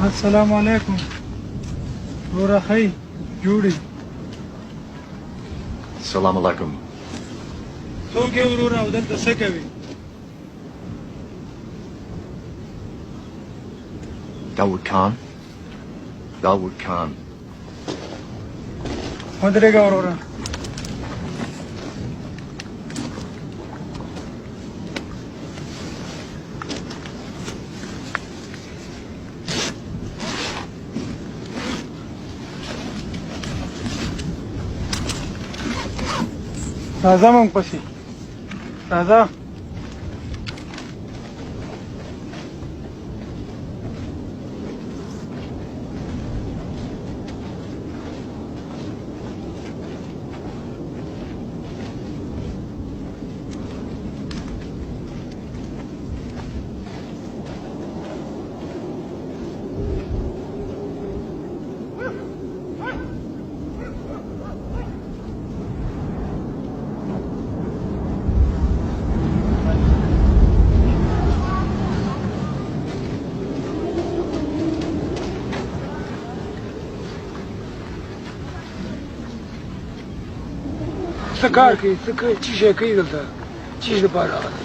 السلام علیکم ورور خی جوړی السلام علیکم څوک یې ورور او دلته څه کوي Dawood Khan Dawood Khan ودرېږه وروره راځه موږ پسې راځه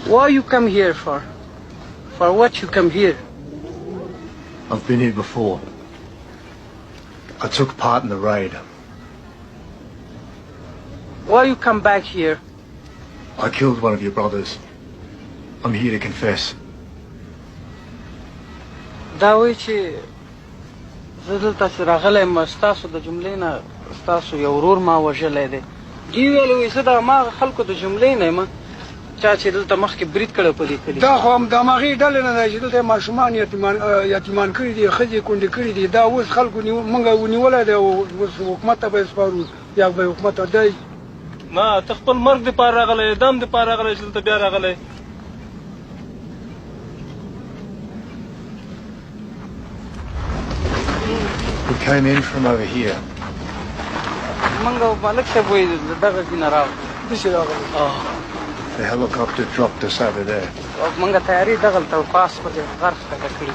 Why you come here for? For what you come here? I've been here before. I took part in the raid. Why you come back here? I killed one of your brothers. I'm here to confess. دا وایي چې زه دلته چې راغلی یم ستاسو د جملې نه ستاسو یو ورور ما وژلی دی دوی ویل وایي زه د هماغه خلکو د جملې نه یم چا چې دلته مخکې برید کړی په دې کلي دا خو د هماغې ډلې نه دی چې دلته ماشومان یتیمان کړي دي ښځې کونډې کړي دي دا اوس خلکو موږ ونیولی دی اوس حکومت ته به یې سپارو یا به حکومت ته دی ما ته خپل مرګ دپاره راغلی دم دپاره راغلی چې دلته بیا راغلی We came in from over here. موږ ملک صاحب وایي دغه ځای نه راغلو داسې راغلی The helicopter dropped us over there. او موږ تیاري دغلته پاس په دې غر ښکته کړي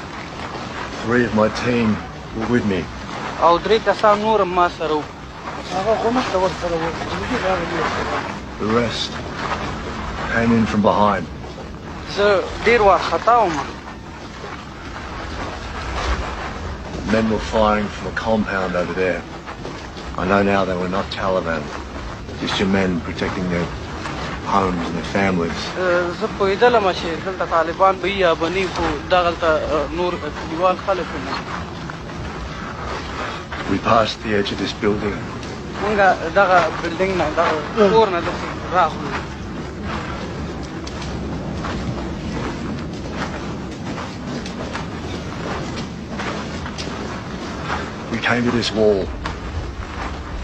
3 of my team were with me. او 3 کسان نور هم ما سره وو هغه خو مخته ورسره و جنګي راغلی The rest came in from behind. زه ډېر وارخطا وم Men were firing from a compound over there. I know now they were not Taliban. Just your men protecting their homes and their families. زه پوهېدلم چې دلته طالبان به یا به نه خو دغلته نور کلیوال خلک نه We passed the edge of this building. مونږ دغه بلډینګ نه دغه کور نه داسې راغلو We came to this wall.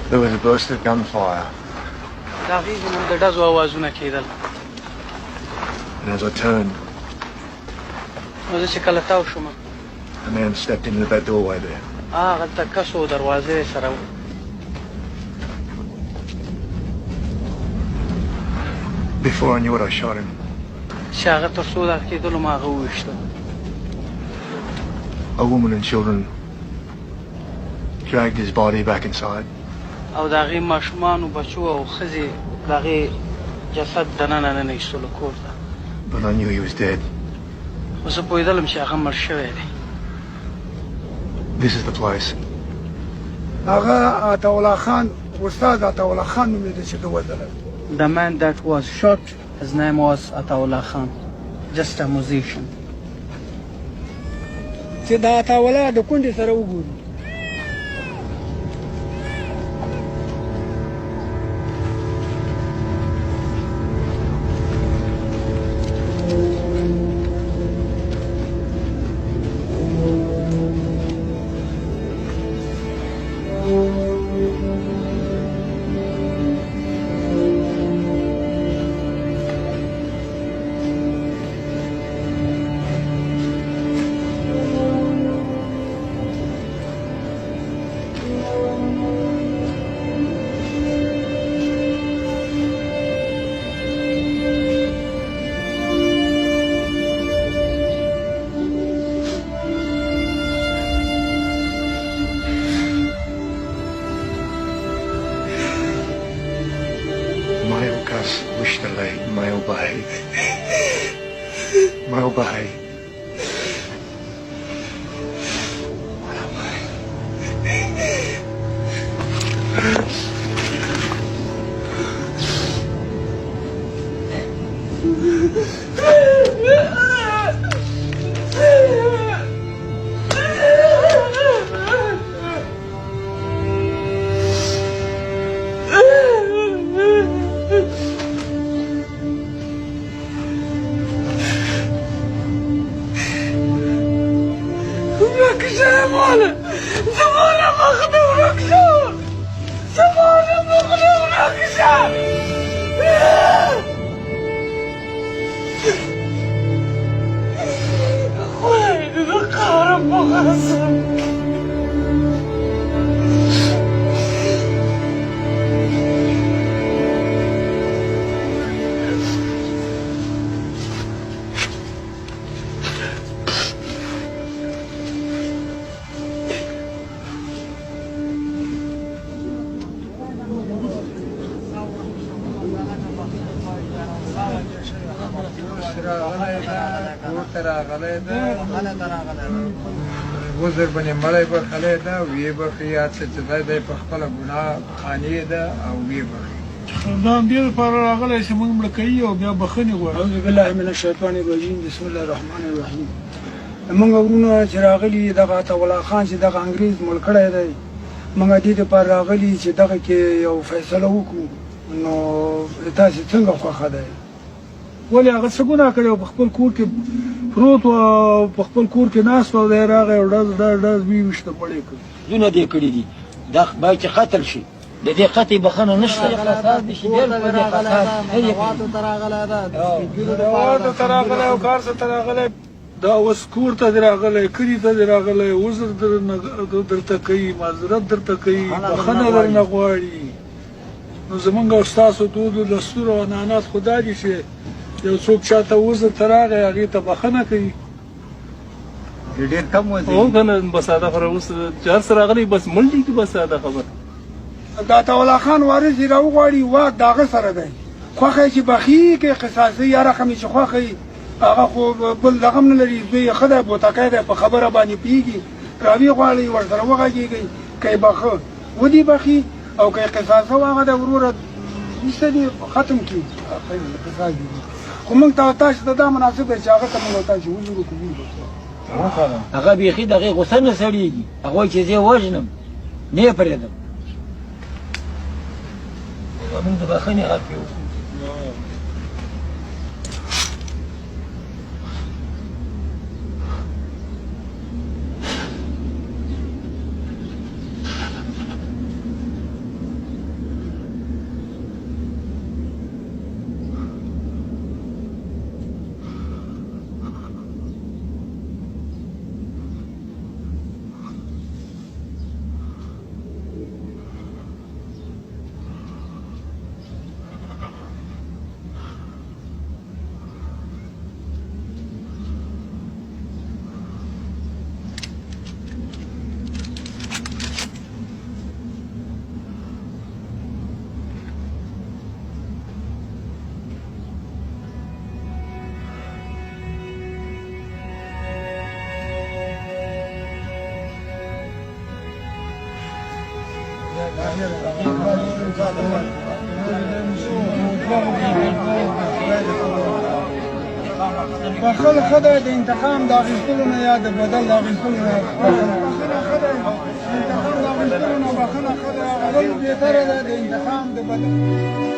There was a burst of gunfire. د هغې زموږ د ډزو اوازونه کېدل And as I turned, نو زه چې کله تاو شوم a man stepped into that doorway there. هغلته کس و دروازې سره و Before I knew it, I shot him. چې هغه تر څو دغه کېدلو ما هغه وویشته A woman and children dragged his body back inside. او د هغې ماشومانو بچو او ښځې د هغې جسد دننه ننه ایستلو کور ته But I knew he was dead. خو زه پوهېدلم چې هغه مړ شوی دی This is the place. هغه عطاالله خان استاد عطاالله خان نومېده چې ده وژلی The man that was shot, his name was Ataullah Khan, just a musician. چې د عطاالله د کونډې سره وګوري wish to lay, may obey. May obey. وزر بني مړی به خلی ده ویې بخښي یا څه چې دی دی په خپله ګناه قانع ده او ویې بخښي. دا همدې لپاره راغلی چې موږ مړه کوي او بیا بخښنې غواړو. اعوذ بالله من الشیطان الرجیم بسم الله الرحمن الرحیم. موږ ورونه چې راغلي دغه عطاالله خان چې دغه انګریز مړ کړی دی موږ دې دپاره راغلي چې دغه کې یو فیصله وکړو. نو تاسې څنګه خوښه دی؟ ولې هغه څه ګناه کړی او په خپل کور کې پروت و او په خپل کور کې ناست و دی راغی او ډز ویې ویشته مړی کړ. زونه دې کړي دي دا باید چې قتل شي د دې قتل بخښنه نشته. واده ته راغلی او کار ته راغلی دا اوس کور ته دې راغلی کلي ته دې راغلی عذر درته کوي معذرت درته کوي بخښنه درنه غواړي. نو زمونږ او ستاسو دود او دستور او عنعنات خو دا دي چې یو څوک چاته عذر ته راغی هغې ته بخښنه کوي. ډېر کم وځي. هو که نه بس ساده خبره اوس چې هر څه راغلی بس مړ دي که بس ساده خبره. د عطاالله خان وارث یې راوغواړي واک د هغه سره دی. خوښه یې چې بخښي که قصاصي یا رقم یې چې خوښه یې هغه خو بل دغه هم نه لري. زوی یې ښه دی بوتکی دی په خبره باندې پوهېږي راویې غواړئ ورسره وغږېږئ که یې بخښه ودې بخښي او که یې قصاصه و هغه د وروره ایسته دي ختم کړي قصاص دي. خو موږ ته تاسو ته دا مناسب دی چې هغه ته موږ تاسو وزر وکړو. هغه بیخي د هغې غوسه نه سړېږي هغه وایي چې زه یې وژنم نه یې پرېږدم. موږ د بخښنې حق یې وکړو. بخښل ښه دی د انتقام د اخیستلو نه یا د بدل د اخیستلو نه. بخښنه ښه دی انتقام د اخیستلو نه بخښنه ښه ده. هغه بل بهتره ده د انتقام د بدل.